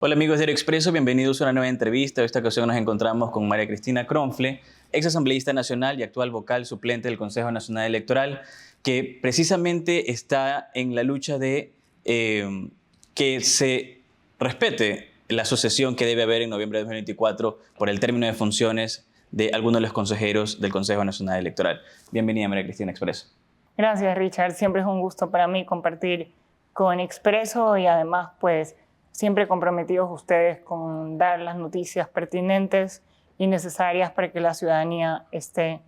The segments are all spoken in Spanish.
Hola amigos de Diario Expreso, bienvenidos a una nueva entrevista. En esta ocasión nos encontramos con María Cristina Cronfle, ex asambleísta nacional y actual vocal suplente del Consejo Nacional Electoral, que precisamente está en la lucha de que se respete la sucesión que debe haber en noviembre de 2024 por el término de funciones de algunos de los consejeros del Consejo Nacional Electoral. Bienvenida María Cristina Expreso. Gracias, Richard. Siempre es un gusto para mí compartir con Expreso y además, pues, siempre comprometidos ustedes con dar las noticias pertinentes y necesarias para que la ciudadanía esté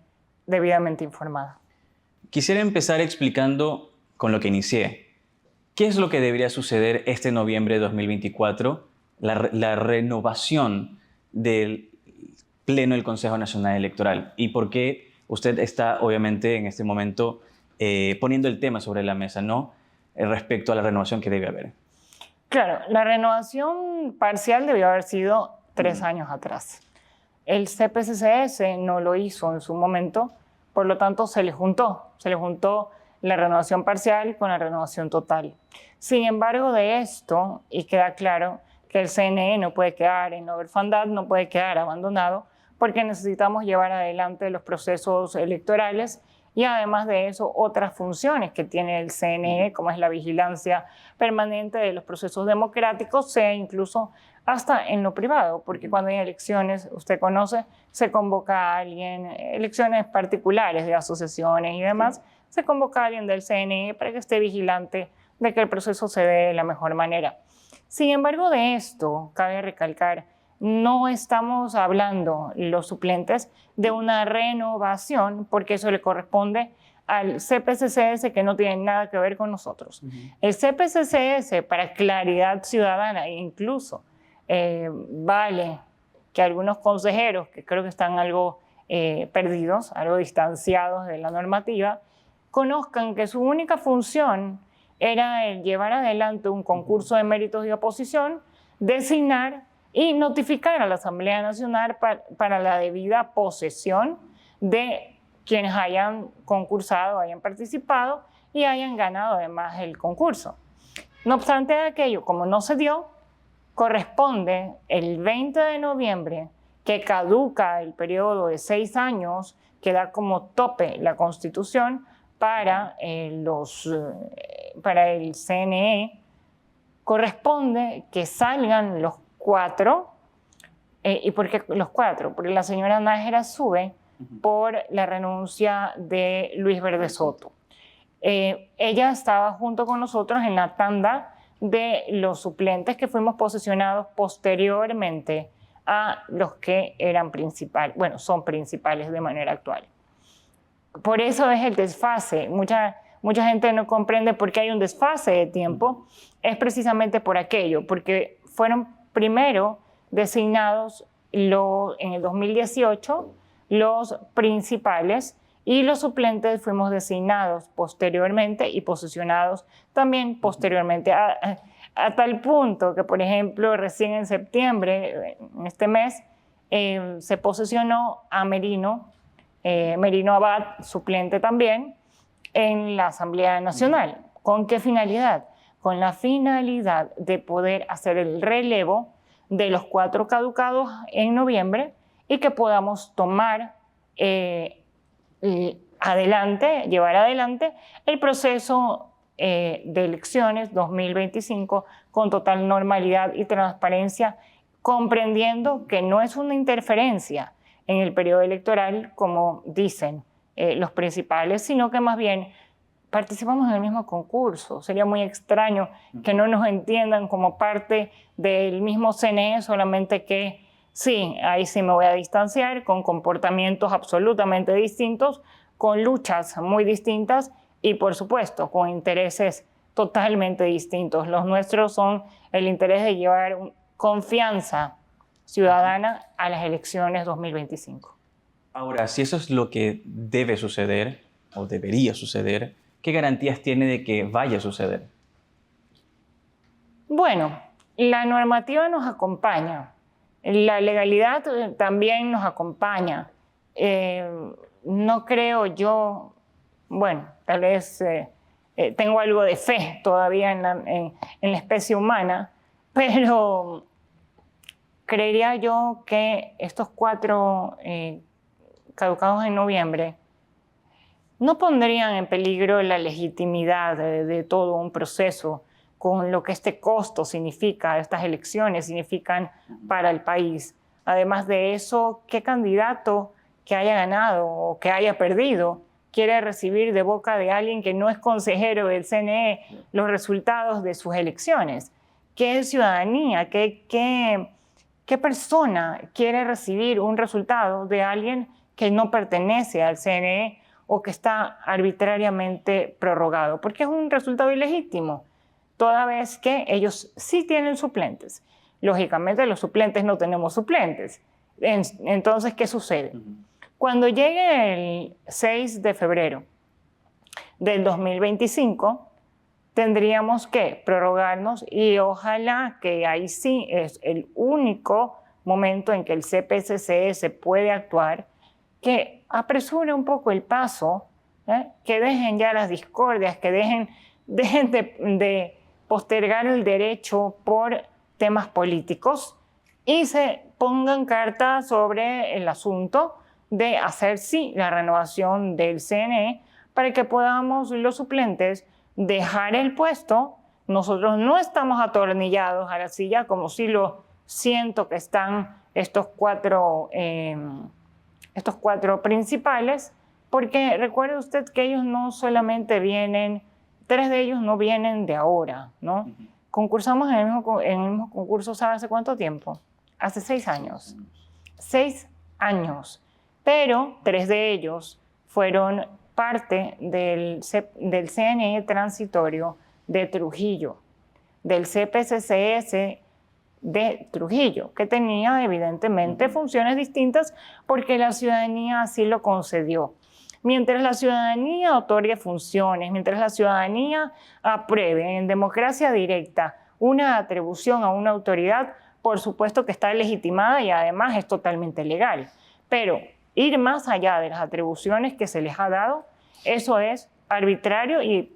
debidamente informada. Quisiera empezar explicando con lo que inicié. ¿Qué es lo que debería suceder este noviembre de 2024? La renovación del Pleno del Consejo Nacional Electoral. ¿Y por qué usted está, obviamente, en este momento poniendo el tema sobre la mesa, ¿no? Respecto a la renovación que debe haber? Claro, la renovación parcial debió haber sido 3 años atrás. El CPCCS no lo hizo en su momento, por lo tanto se le juntó la renovación parcial con la renovación total. Sin embargo, de esto, y queda claro que el CNE no puede quedar en orfandad, no puede quedar abandonado, porque necesitamos llevar adelante los procesos electorales y además de eso otras funciones que tiene el CNE, como es la vigilancia permanente de los procesos democráticos, sea incluso hasta en lo privado, porque cuando hay elecciones, usted conoce, se convoca a alguien, elecciones particulares de asociaciones y demás, se convoca a alguien del CNE para que esté vigilante de que el proceso se dé de la mejor manera. Sin embargo, de esto, cabe recalcar, no estamos hablando los suplentes de una renovación, porque eso le corresponde al CPCCS, que no tiene nada que ver con nosotros. El CPCCS, para claridad ciudadana, e incluso vale que algunos consejeros, que creo que están algo perdidos, algo distanciados de la normativa, conozcan que su única función era el llevar adelante un concurso de méritos y oposición, designar y notificar a la Asamblea Nacional para la debida posesión de quienes hayan concursado, hayan participado y hayan ganado además el concurso. No obstante aquello, como no se dio, corresponde el 20 de noviembre, que caduca el periodo de 6 años que da como tope la Constitución para el CNE, corresponde que salgan los 4. ¿Y por qué los 4? Porque la señora Nájera sube por la renuncia de Luis Verde Soto. Ella estaba junto con nosotros en la tanda de los suplentes que fuimos posesionados posteriormente a los que eran principales, bueno, son principales de manera actual. Por eso es el desfase. Mucha gente no comprende por qué hay un desfase de tiempo. Es precisamente por aquello, porque fueron primero designados en el 2018 los principales y los suplentes fuimos designados posteriormente y posesionados también posteriormente, a tal punto que, por ejemplo, recién en septiembre, en este mes, se posesionó a Merino Abad, suplente también, en la Asamblea Nacional. ¿Con qué finalidad? Con la finalidad de poder hacer el relevo de los 4 caducados en noviembre y que podamos tomar llevar adelante el proceso de elecciones 2025 con total normalidad y transparencia, comprendiendo que no es una interferencia en el periodo electoral, como dicen los principales, sino que más bien participamos en el mismo concurso. Sería muy extraño que no nos entiendan como parte del mismo CNE, solamente que sí, ahí sí me voy a distanciar, con comportamientos absolutamente distintos, con luchas muy distintas y, por supuesto, con intereses totalmente distintos. Los nuestros son el interés de llevar confianza ciudadana a las elecciones 2025. Ahora, si eso es lo que debe suceder o debería suceder, ¿qué garantías tiene de que vaya a suceder? Bueno, la normativa nos acompaña, la legalidad también nos acompaña. No creo yo, bueno, tal vez tengo algo de fe todavía en la especie humana, pero creería yo que estos 4 caducados en noviembre no pondrían en peligro la legitimidad de todo un proceso con lo que este costo significa, estas elecciones significan para el país. Además de eso, ¿qué candidato que haya ganado o que haya perdido quiere recibir de boca de alguien que no es consejero del CNE los resultados de sus elecciones? ¿Qué ciudadanía, qué persona quiere recibir un resultado de alguien que no pertenece al CNE o que está arbitrariamente prorrogado? Porque es un resultado ilegítimo, toda vez que ellos sí tienen suplentes. Lógicamente, los suplentes no tenemos suplentes. Entonces, ¿qué sucede? Cuando llegue el 6 de febrero del 2025, tendríamos que prorrogarnos y ojalá que ahí sí es el único momento en que el CPCCS puede actuar, que apresure un poco el paso, que dejen ya las discordias, que dejen de postergar el derecho por temas políticos y se pongan cartas sobre el asunto de hacer sí la renovación del CNE para que podamos los suplentes dejar el puesto. Nosotros no estamos atornillados a la silla como si lo siento que están estos cuatro principales, porque recuerde usted que ellos no solamente vienen, 3 de ellos no vienen de ahora, ¿no? Concursamos en el mismo concurso, ¿sabe hace cuánto tiempo? Hace 6 años. 6 años. Pero 3 de ellos fueron parte del CNE transitorio de Trujillo, del CPCCS de Trujillo, que tenía evidentemente funciones distintas porque la ciudadanía así lo concedió. Mientras la ciudadanía otorgue funciones, mientras la ciudadanía apruebe en democracia directa una atribución a una autoridad, por supuesto que está legitimada y además es totalmente legal. Pero ir más allá de las atribuciones que se les ha dado, eso es arbitrario y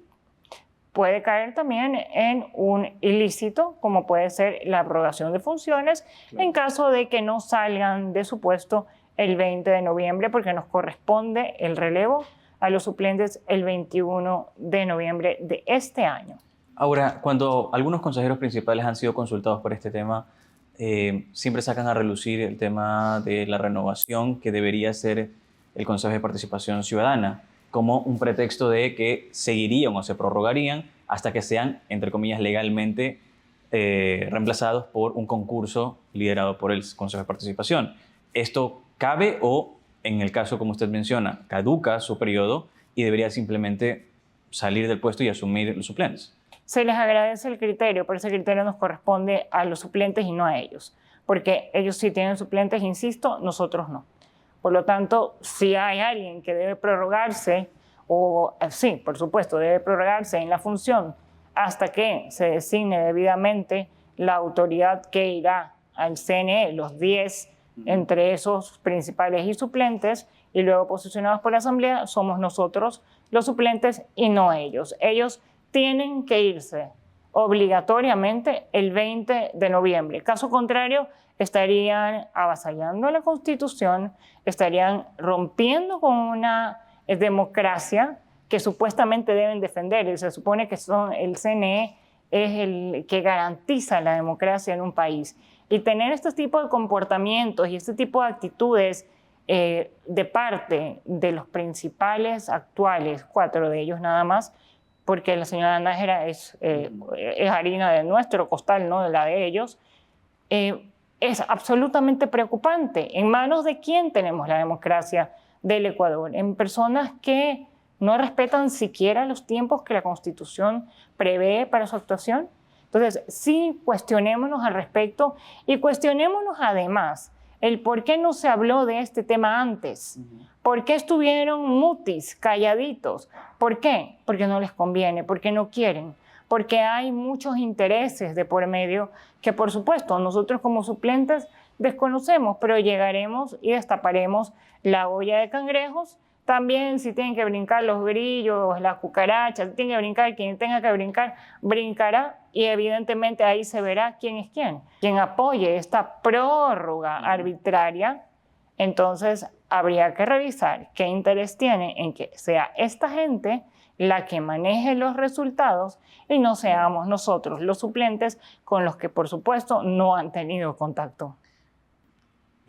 puede caer también en un ilícito, como puede ser la abrogación de funciones, claro, en caso de que no salgan de su puesto el 20 de noviembre, porque nos corresponde el relevo a los suplentes el 21 de noviembre de este año. Ahora, cuando algunos consejeros principales han sido consultados por este tema, siempre sacan a relucir el tema de la renovación que debería ser el Consejo de Participación Ciudadana, como un pretexto de que seguirían o se prorrogarían hasta que sean, entre comillas, legalmente reemplazados por un concurso liderado por el Consejo de Participación. ¿Esto cabe o, en el caso como usted menciona, caduca su periodo y debería simplemente salir del puesto y asumir los suplentes? Se les agradece el criterio, pero ese criterio nos corresponde a los suplentes y no a ellos, porque ellos sí tienen suplentes, insisto, nosotros no. Por lo tanto, si hay alguien que debe prorrogarse, o sí, por supuesto, debe prorrogarse en la función hasta que se designe debidamente la autoridad que irá al CNE, los 10 entre esos principales y suplentes, y luego posicionados por la Asamblea, somos nosotros los suplentes y no ellos. Ellos tienen que irse obligatoriamente el 20 de noviembre. Caso contrario, estarían avasallando la Constitución, estarían rompiendo con una democracia que supuestamente deben defender. Y se supone que el CNE es el que garantiza la democracia en un país. Y tener este tipo de comportamientos y este tipo de actitudes de parte de los principales actuales, 4 de ellos nada más, porque la señora Nájera es harina de nuestro costal, no de la de ellos, es absolutamente preocupante. ¿En manos de quién tenemos la democracia del Ecuador? En personas que no respetan siquiera los tiempos que la Constitución prevé para su actuación. Entonces, sí, cuestionémonos al respecto y cuestionémonos además el por qué no se habló de este tema antes. ¿Por qué estuvieron mutis, calladitos? ¿Por qué? Porque no les conviene, porque no quieren, porque hay muchos intereses de por medio que, por supuesto, nosotros como suplentes desconocemos, pero llegaremos y destaparemos la olla de cangrejos También si tienen que brincar los grillos, las cucarachas, si tienen que brincar, quien tenga que brincar, brincará y evidentemente ahí se verá quién es quién. Quien apoye esta prórroga arbitraria, entonces habría que revisar qué interés tiene en que sea esta gente la que maneje los resultados y no seamos nosotros los suplentes con los que por supuesto no han tenido contacto.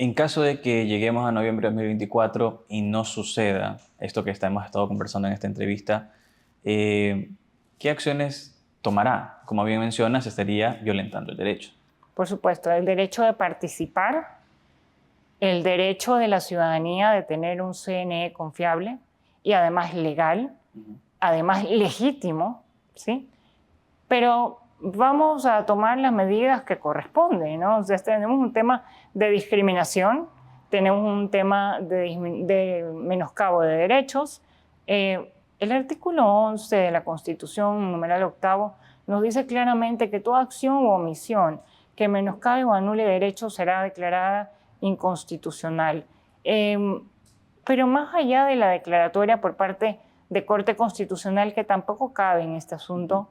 En caso de que lleguemos a noviembre de 2024 y no suceda esto que hemos estado conversando en esta entrevista, ¿qué acciones tomará? Como bien mencionas, estaría violentando el derecho. Por supuesto, el derecho de participar, el derecho de la ciudadanía de tener un CNE confiable y además legal, además legítimo, ¿sí? Pero vamos a tomar las medidas que corresponden, ¿no? O sea, tenemos un tema de discriminación, tenemos un tema de menoscabo de derechos. El artículo 11 de la Constitución, numeral octavo, nos dice claramente que toda acción u omisión que menoscabe o anule derechos será declarada inconstitucional. Pero más allá de la declaratoria por parte de Corte Constitucional, que tampoco cabe en este asunto,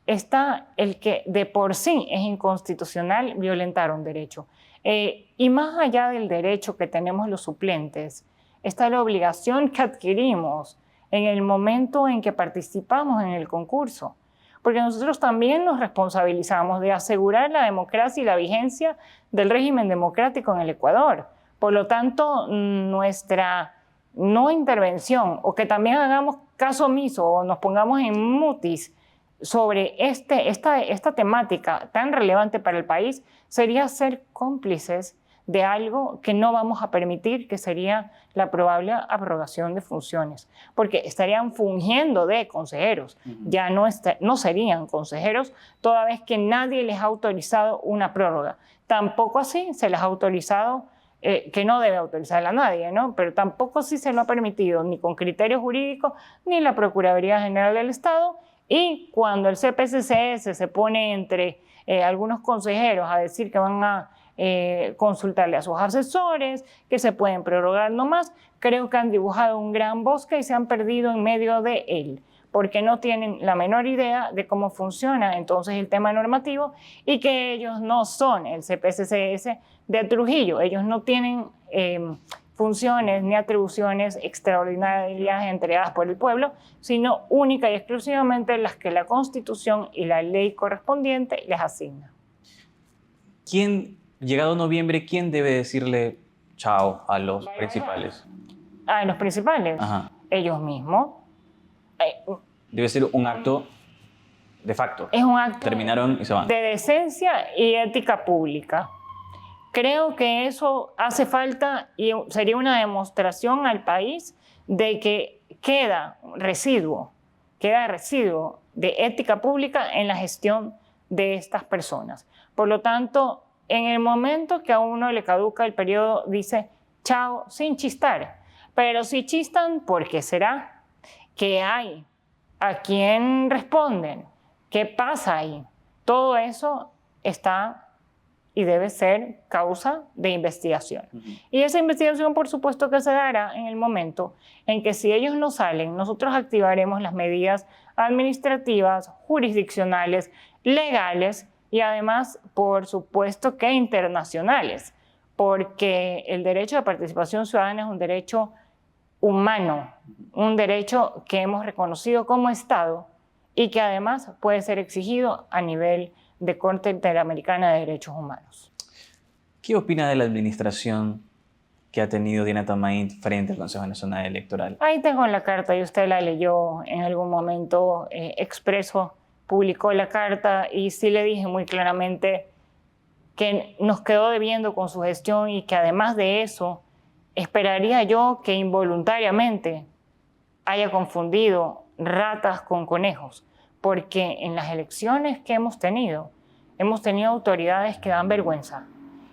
está el que de por sí es inconstitucional violentar un derecho. Y más allá del derecho que tenemos los suplentes, está la obligación que adquirimos en el momento en que participamos en el concurso. Porque nosotros también nos responsabilizamos de asegurar la democracia y la vigencia del régimen democrático en el Ecuador. Por lo tanto, nuestra no intervención o que también hagamos caso omiso o nos pongamos en mutis sobre esta temática tan relevante para el país sería ser cómplices de algo que no vamos a permitir, que sería la probable abrogación de funciones, porque estarían fungiendo de consejeros, ya no serían consejeros, toda vez que nadie les ha autorizado una prórroga. Tampoco así se les ha autorizado, que no debe autorizarla a nadie, ¿no? Pero tampoco así se lo ha permitido, ni con criterios jurídicos, ni la Procuraduría General del Estado. Y cuando el CPCCS se pone entre algunos consejeros a decir que van a consultarle a sus asesores, que se pueden prorrogar nomás, creo que han dibujado un gran bosque y se han perdido en medio de él, porque no tienen la menor idea de cómo funciona entonces el tema normativo y que ellos no son el CPCCS de Trujillo, ellos no tienen funciones ni atribuciones extraordinarias entregadas por el pueblo, sino única y exclusivamente las que la Constitución y la ley correspondiente les asigna. Llegado noviembre, ¿quién debe decirle chao a los principales? A los principales, Ajá. Ellos mismos. Debe ser un acto de facto. Es un acto Terminaron y se van. De decencia y ética pública. Creo que eso hace falta y sería una demostración al país de que queda residuo de ética pública en la gestión de estas personas. Por lo tanto, en el momento que a uno le caduca el periodo, dice chao sin chistar. Pero si chistan, ¿por qué será? ¿Qué hay? ¿A quién responden? ¿Qué pasa ahí? Todo eso está y debe ser causa de investigación. Y esa investigación, por supuesto, que se dará en el momento en que si ellos no salen, nosotros activaremos las medidas administrativas, jurisdiccionales, legales y además, por supuesto, que internacionales, porque el derecho de participación ciudadana es un derecho humano, un derecho que hemos reconocido como Estado y que además puede ser exigido a nivel de Corte Interamericana de Derechos Humanos. ¿Qué opina de la administración que ha tenido Diana Tamain frente al Consejo Nacional Electoral? Ahí tengo la carta y usted la leyó en algún momento. Expreso publicó la carta y sí le dije muy claramente que nos quedó debiendo con su gestión y que además de eso esperaría yo que involuntariamente haya confundido ratas con conejos, porque en las elecciones que hemos tenido autoridades que dan vergüenza,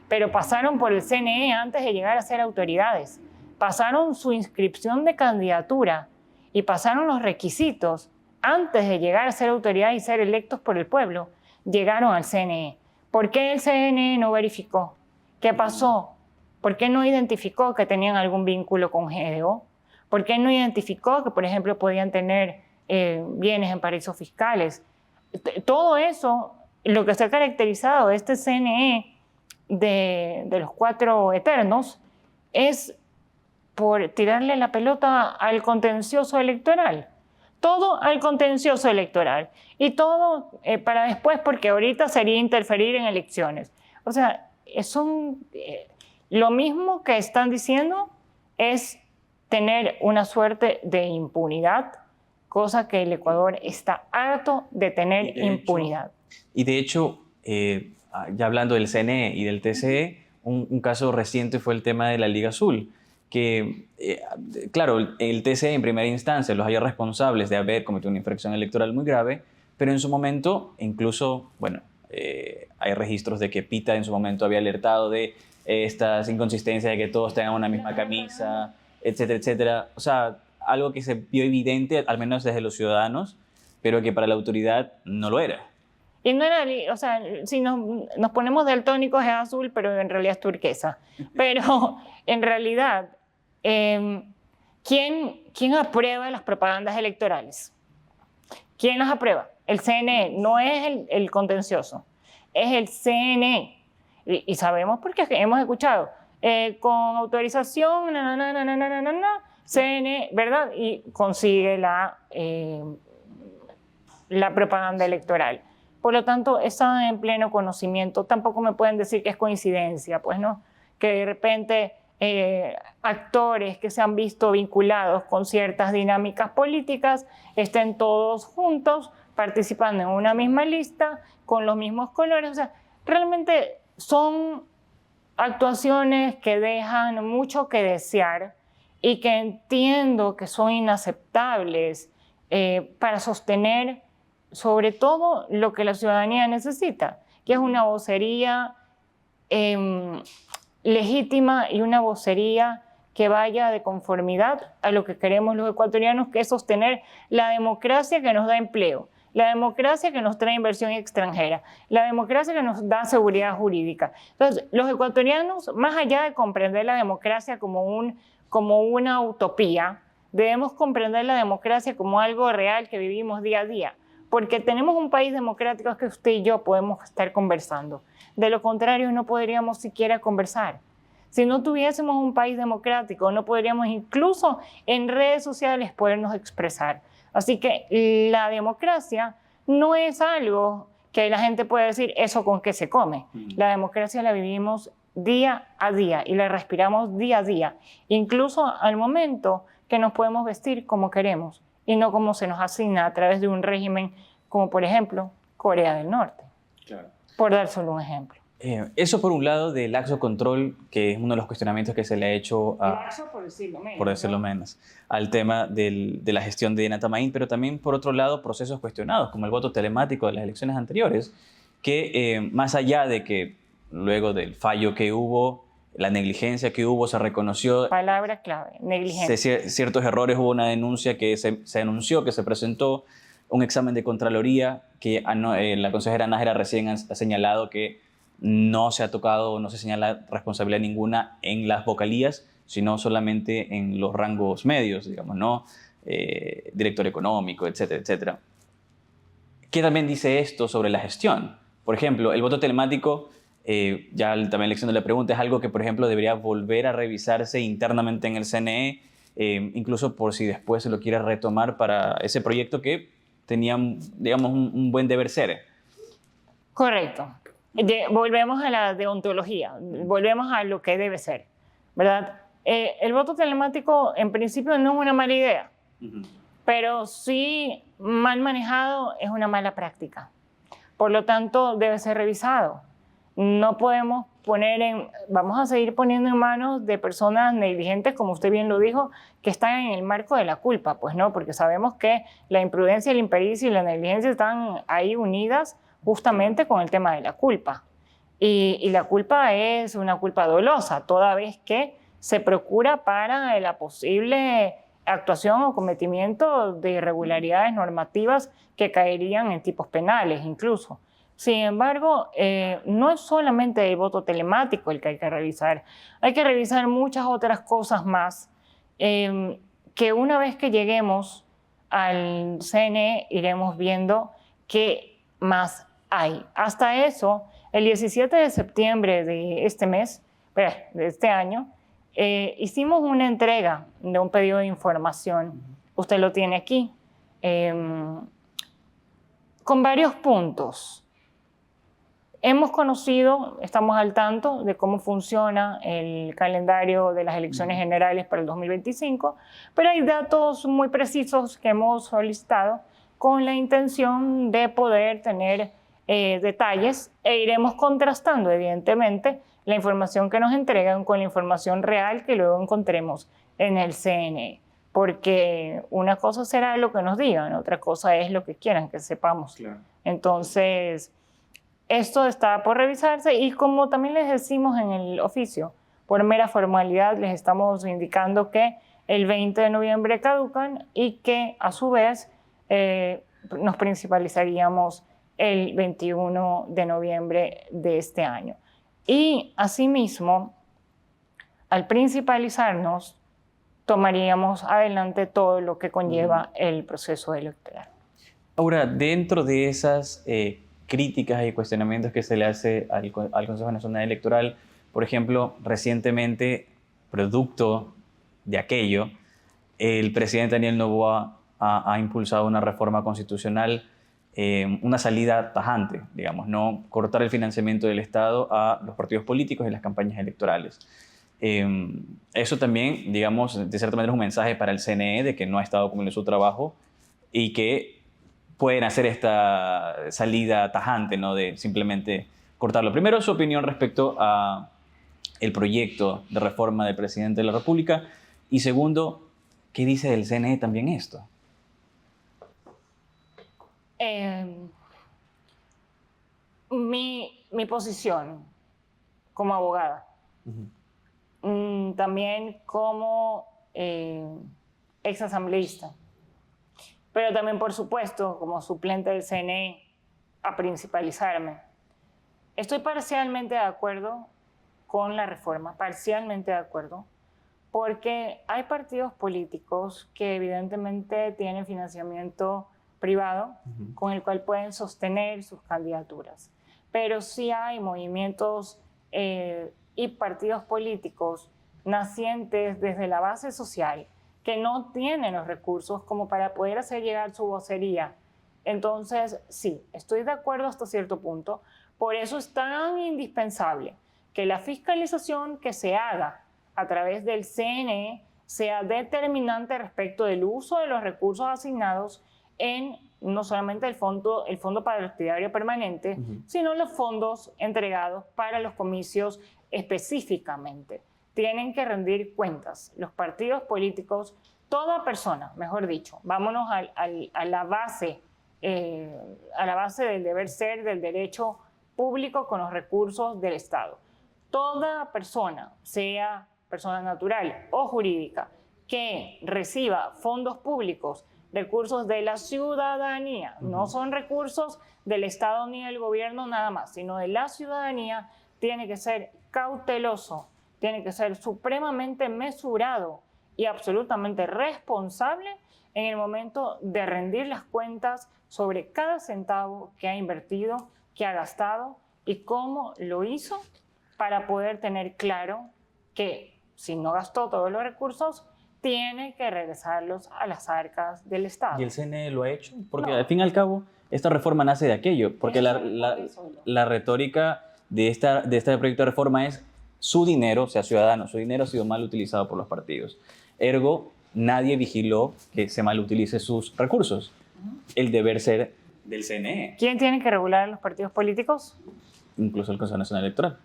pero pasaron por el CNE antes de llegar a ser autoridades, pasaron su inscripción de candidatura y pasaron los requisitos antes de llegar a ser autoridad y ser electos por el pueblo, llegaron al CNE. ¿Por qué el CNE no verificó? ¿Qué pasó? ¿Por qué no identificó que tenían algún vínculo con GDO? ¿Por qué no identificó que, por ejemplo, podían tener bienes en paraísos fiscales? Todo eso, lo que se ha caracterizado de este CNE de los 4 eternos, es por tirarle la pelota al contencioso electoral. Todo al contencioso electoral. Y todo para después, porque ahorita sería interferir en elecciones. O sea, lo mismo que están diciendo es tener una suerte de impunidad, cosa que el Ecuador está harto de tener impunidad. Y de hecho, ya hablando del CNE y del TCE, un caso reciente fue el tema de la Liga Azul, que, claro, el TCE en primera instancia los haya responsables de haber cometido una infracción electoral muy grave, pero en su momento, incluso, bueno, hay registros de que PITA en su momento había alertado de estas inconsistencias de que todos tengan una misma camisa, etcétera, etcétera. O sea, algo que se vio evidente, al menos desde los ciudadanos, pero que para la autoridad no lo era. Y no era, o sea, si nos ponemos daltónicos es azul, pero en realidad es turquesa. Pero en realidad, ¿quién aprueba las propagandas electorales? ¿Quién las aprueba? El CNE, no es el contencioso, es el CNE. Y sabemos porque hemos escuchado, con autorización, CNE, ¿verdad? Y consigue la propaganda electoral. Por lo tanto, está en pleno conocimiento. Tampoco me pueden decir que es coincidencia, pues no, que de repente actores que se han visto vinculados con ciertas dinámicas políticas estén todos juntos participando en una misma lista con los mismos colores. O sea, realmente son actuaciones que dejan mucho que desear y que entiendo que son inaceptables para sostener sobre todo lo que la ciudadanía necesita, que es una vocería legítima y una vocería que vaya de conformidad a lo que queremos los ecuatorianos, que es sostener la democracia que nos da empleo, la democracia que nos trae inversión extranjera, la democracia que nos da seguridad jurídica. Entonces, los ecuatorianos, más allá de comprender la democracia como una utopía, debemos comprender la democracia como algo real que vivimos día a día, porque tenemos un país democrático que usted y yo podemos estar conversando. De lo contrario, no podríamos siquiera conversar. Si no tuviésemos un país democrático, no podríamos incluso en redes sociales podernos expresar. Así que la democracia no es algo que la gente puede decir, eso con qué se come. La democracia la vivimos día a día y la respiramos día a día, incluso al momento que nos podemos vestir como queremos y no como se nos asigna a través de un régimen como, por ejemplo, Corea del Norte. Claro. Por dar solo un ejemplo. Eso por un lado del laxo control, que es uno de los cuestionamientos que se le ha hecho laxo por decirlo menos, al tema de la gestión de Natamaín, pero también por otro lado procesos cuestionados, como el voto telemático de las elecciones anteriores, que más allá de que luego del fallo que hubo, la negligencia que hubo, se reconoció... Palabra clave, negligencia. Ciertos errores, hubo una denuncia que se anunció, que se presentó, un examen de Contraloría, que la consejera Nájera recién ha señalado que no se ha tocado, no se señala responsabilidad ninguna en las vocalías, sino solamente en los rangos medios, digamos, ¿no? Director económico, etcétera, etcétera. ¿Qué también dice esto sobre la gestión? Por ejemplo, el voto telemático, ya también lección de la pregunta, es algo que, por ejemplo, debería volver a revisarse internamente en el CNE, incluso por si después se lo quiere retomar para ese proyecto que tenía, digamos, un buen deber ser. Correcto. Volvemos a la deontología, volvemos a lo que debe ser, ¿verdad? El voto telemático en principio no es una mala idea, pero sí mal manejado es una mala práctica. Por lo tanto, debe ser revisado. No podemos vamos a seguir poniendo en manos de personas negligentes, como usted bien lo dijo, que están en el marco de la culpa, pues no, porque sabemos que la imprudencia, la impericia y la negligencia están ahí unidas justamente con el tema de la culpa. Y la culpa es una culpa dolosa, toda vez que se procura para la posible actuación o cometimiento de irregularidades normativas que caerían en tipos penales incluso. Sin embargo, no es solamente el voto telemático el que hay que revisar muchas otras cosas más que que una vez que lleguemos al CNE iremos viendo qué más hay. Hasta eso, el 17 de septiembre de este mes, de este año, hicimos una entrega de un pedido de información. Usted lo tiene aquí, con varios puntos. Hemos conocido, estamos al tanto de cómo funciona el calendario de las elecciones generales para el 2025, pero hay datos muy precisos que hemos solicitado con la intención de poder tener detalles e iremos contrastando, evidentemente, la información que nos entregan con la información real que luego encontremos en el CNE. Porque una cosa será lo que nos digan, otra cosa es lo que quieran que sepamos. Claro. Entonces, esto está por revisarse y como también les decimos en el oficio, por mera formalidad les estamos indicando que el 20 de noviembre caducan y que a su vez nos principalizaríamos el 21 de noviembre de este año. Y asimismo, al principalizarnos, tomaríamos adelante todo lo que conlleva el proceso electoral. Ahora, dentro de esas críticas y cuestionamientos que se le hace al Consejo Nacional Electoral, por ejemplo, recientemente, producto de aquello, el presidente Daniel Noboa ha impulsado una reforma constitucional, una salida tajante, digamos, no cortar el financiamiento del Estado a los partidos políticos y las campañas electorales. Eso también, digamos, de cierta manera es un mensaje para el CNE de que no ha estado cumpliendo su trabajo y que pueden hacer esta salida tajante, ¿no? De simplemente cortarlo. Primero, su opinión respecto a el proyecto de reforma del presidente de la República y segundo, ¿qué dice del CNE también esto? Mi posición como abogada, también como exasambleísta, pero también, por supuesto, como suplente del CNE, a principalizarme. Estoy parcialmente de acuerdo con la reforma, parcialmente de acuerdo, porque hay partidos políticos que evidentemente tienen financiamiento privado con el cual pueden sostener sus candidaturas. Pero sí hay movimientos y partidos políticos nacientes desde la base social que no tienen los recursos como para poder hacer llegar su vocería. Entonces, sí, estoy de acuerdo hasta cierto punto. Por eso es tan indispensable que la fiscalización que se haga a través del CNE sea determinante respecto del uso de los recursos asignados en no solamente el fondo partidario permanente, sino los fondos entregados para los comicios específicamente. Tienen que rendir cuentas los partidos políticos, toda persona, mejor dicho, vámonos a la base del deber ser, del derecho público con los recursos del Estado. Toda persona, sea persona natural o jurídica, que reciba fondos públicos, recursos de la ciudadanía, no son recursos del Estado ni del gobierno nada más, sino de la ciudadanía, tiene que ser cauteloso, tiene que ser supremamente mesurado y absolutamente responsable en el momento de rendir las cuentas sobre cada centavo que ha invertido, que ha gastado y cómo lo hizo para poder tener claro que si no gastó todos los recursos, tiene que regresarlos a las arcas del Estado. ¿Y el CNE lo ha hecho? Porque al fin y al cabo, esta reforma nace de aquello, porque la retórica de este proyecto de reforma es su dinero, o sea, ciudadano, su dinero ha sido mal utilizado por los partidos. Ergo, nadie vigiló que se mal utilice sus recursos. El deber ser del CNE. ¿Quién tiene que regular a los partidos políticos? Incluso el Consejo Nacional Electoral.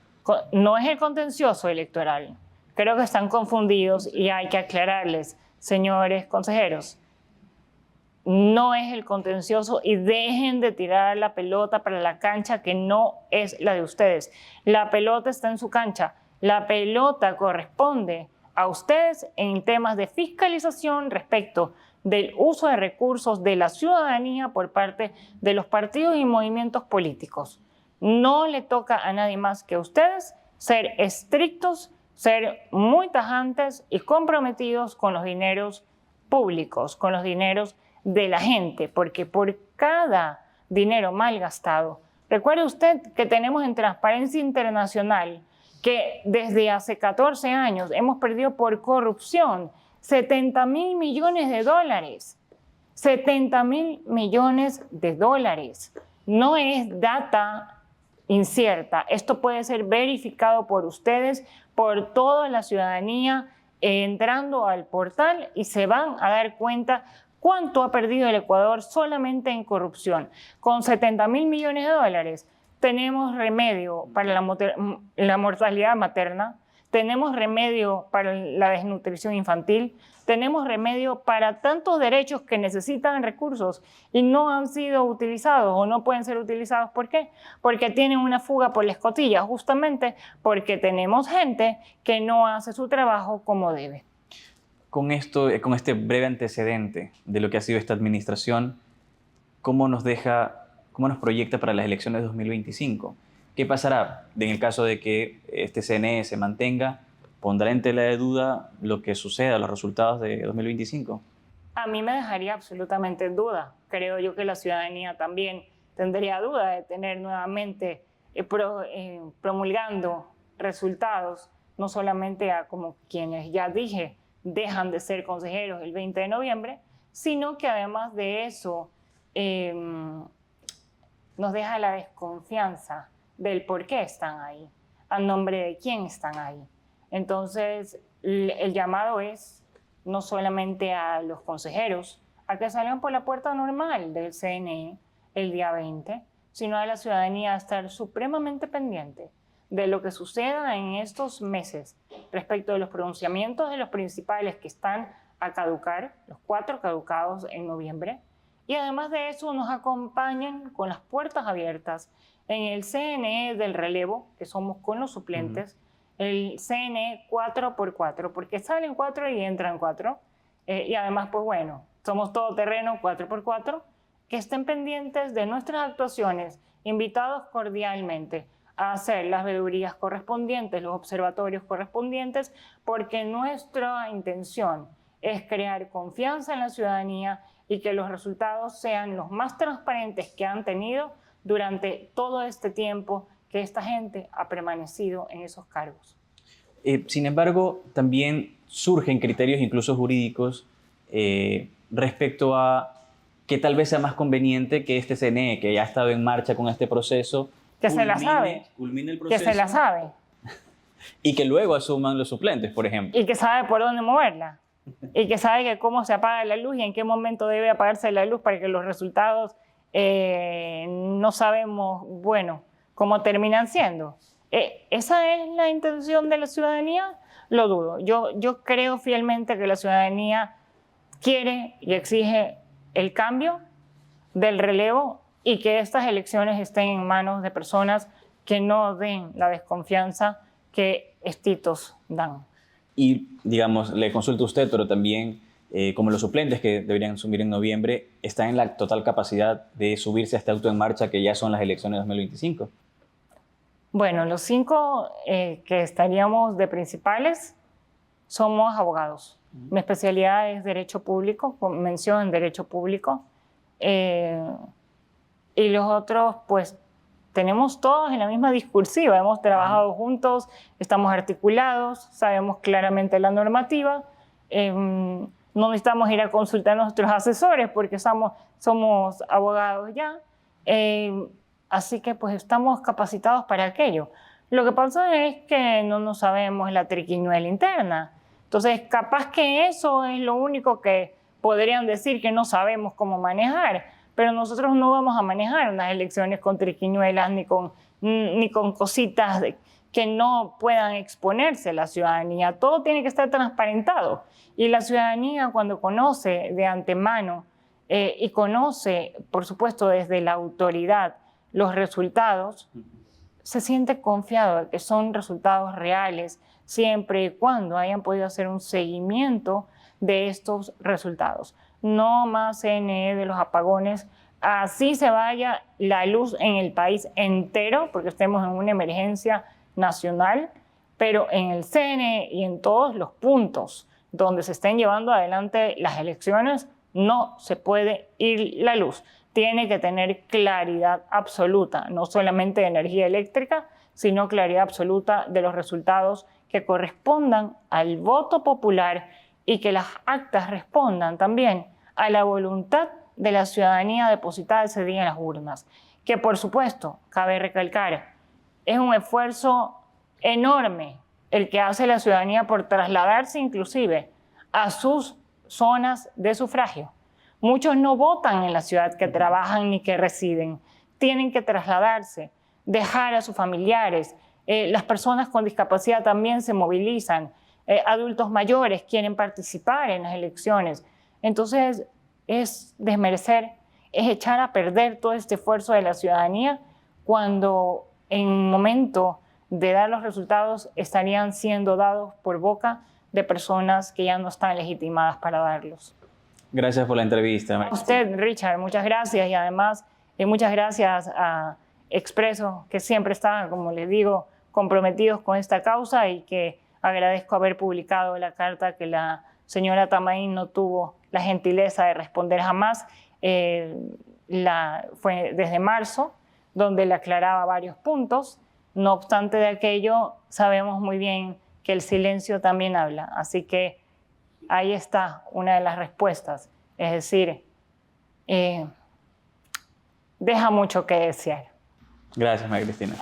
No es el contencioso electoral. Creo que están confundidos y hay que aclararles, señores consejeros. No es el contencioso y dejen de tirar la pelota para la cancha que no es la de ustedes. La pelota está en su cancha. La pelota corresponde a ustedes en temas de fiscalización respecto del uso de recursos de la ciudadanía por parte de los partidos y movimientos políticos. No le toca a nadie más que a ustedes ser estrictos, ser muy tajantes y comprometidos con los dineros públicos, con los dineros de la gente, porque por cada dinero mal gastado, recuerde usted que tenemos en Transparencia Internacional que desde hace 14 años hemos perdido por corrupción 70.000 millones de dólares. 70.000 millones de dólares. No es data incierta. Esto puede ser verificado por ustedes, por toda la ciudadanía, entrando al portal y se van a dar cuenta cuánto ha perdido el Ecuador solamente en corrupción. Con 70.000 millones de dólares tenemos remedio para la mortalidad materna, tenemos remedio para la desnutrición infantil, tenemos remedio para tantos derechos que necesitan recursos y no han sido utilizados o no pueden ser utilizados. ¿Por qué? Porque tienen una fuga por la escotilla, justamente porque tenemos gente que no hace su trabajo como debe. Con este breve antecedente de lo que ha sido esta administración, ¿cómo nos proyecta para las elecciones de 2025? ¿Qué pasará en el caso de que este CNE se mantenga? ¿Pondrá en tela de duda lo que suceda, los resultados de 2025? A mí me dejaría absolutamente en duda. Creo yo que la ciudadanía también tendría duda de tener nuevamente promulgando resultados, no solamente a como quienes ya dije, dejan de ser consejeros el 20 de noviembre, sino que además de eso nos deja la desconfianza del por qué están ahí, a nombre de quién están ahí. Entonces, el llamado es no solamente a los consejeros a que salgan por la puerta normal del CNE el día 20, sino a la ciudadanía a estar supremamente pendiente de lo que suceda en estos meses respecto de los pronunciamientos de los principales que están a caducar, los 4 caducados en noviembre, y además de eso nos acompañen con las puertas abiertas en el CNE del relevo, que somos con los suplentes, el CNE 4x4, porque salen 4 y entran 4, y además, pues bueno, somos todoterreno 4x4, que estén pendientes de nuestras actuaciones, invitados cordialmente a hacer las veedurías correspondientes, los observatorios correspondientes, porque nuestra intención es crear confianza en la ciudadanía y que los resultados sean los más transparentes que han tenido durante todo este tiempo que esta gente ha permanecido en esos cargos. Sin embargo, también surgen criterios incluso jurídicos respecto a que tal vez sea más conveniente que este CNE, que ya ha estado en marcha con este proceso, culmine el proceso, que se la sabe. Y que luego asuman los suplentes, por ejemplo. Y que sabe por dónde moverla. Y que sabe que cómo se apaga la luz y en qué momento debe apagarse la luz para que los resultados no sabemos, bueno, cómo terminan siendo. ¿Esa es la intención de la ciudadanía? Lo dudo. Yo creo fielmente que la ciudadanía quiere y exige el cambio del relevo y que estas elecciones estén en manos de personas que no den la desconfianza que estitos dan. Y, digamos, le consulto a usted, pero también, como los suplentes que deberían asumir en noviembre, ¿están en la total capacidad de subirse a este auto en marcha que ya son las elecciones de 2025? Bueno, los 5 que estaríamos de principales somos abogados. Mi especialidad es Derecho Público, con mención en Derecho Público. Y los otros, pues, tenemos todos en la misma discursiva, hemos trabajado juntos, estamos articulados, sabemos claramente la normativa, no necesitamos ir a consultar a nuestros asesores porque somos abogados ya, así que pues estamos capacitados para aquello. Lo que pasa es que no nos sabemos la triquiñuela interna, entonces capaz que eso es lo único que podrían decir que no sabemos cómo manejar. Pero nosotros no vamos a manejar unas elecciones con triquiñuelas ni con cositas que no puedan exponerse a la ciudadanía. Todo tiene que estar transparentado. Y la ciudadanía, cuando conoce de antemano y conoce, por supuesto, desde la autoridad los resultados, se siente confiado de que son resultados reales siempre y cuando hayan podido hacer un seguimiento de estos resultados. No más CNE de los apagones, así se vaya la luz en el país entero, porque estemos en una emergencia nacional, pero en el CNE y en todos los puntos donde se estén llevando adelante las elecciones, no se puede ir la luz. Tiene que tener claridad absoluta, no solamente de energía eléctrica, sino claridad absoluta de los resultados que correspondan al voto popular y que las actas respondan también a la voluntad de la ciudadanía depositada ese día en las urnas. Que por supuesto, cabe recalcar, es un esfuerzo enorme el que hace la ciudadanía por trasladarse inclusive a sus zonas de sufragio. Muchos no votan en la ciudad que trabajan ni que residen. Tienen que trasladarse, dejar a sus familiares. Las personas con discapacidad también se movilizan. Adultos mayores quieren participar en las elecciones. Entonces, es desmerecer, es echar a perder todo este esfuerzo de la ciudadanía cuando en el momento de dar los resultados estarían siendo dados por boca de personas que ya no están legitimadas para darlos. Gracias por la entrevista. A usted, Richard, muchas gracias y además muchas gracias a Expreso, que siempre están, como les digo, comprometidos con esta causa y que agradezco haber publicado la carta que la señora Tamaín no tuvo la gentileza de responder jamás. Fue desde marzo, donde le aclaraba varios puntos. No obstante de aquello, sabemos muy bien que el silencio también habla. Así que ahí está una de las respuestas. Es decir, deja mucho que desear. Gracias, María Cristina.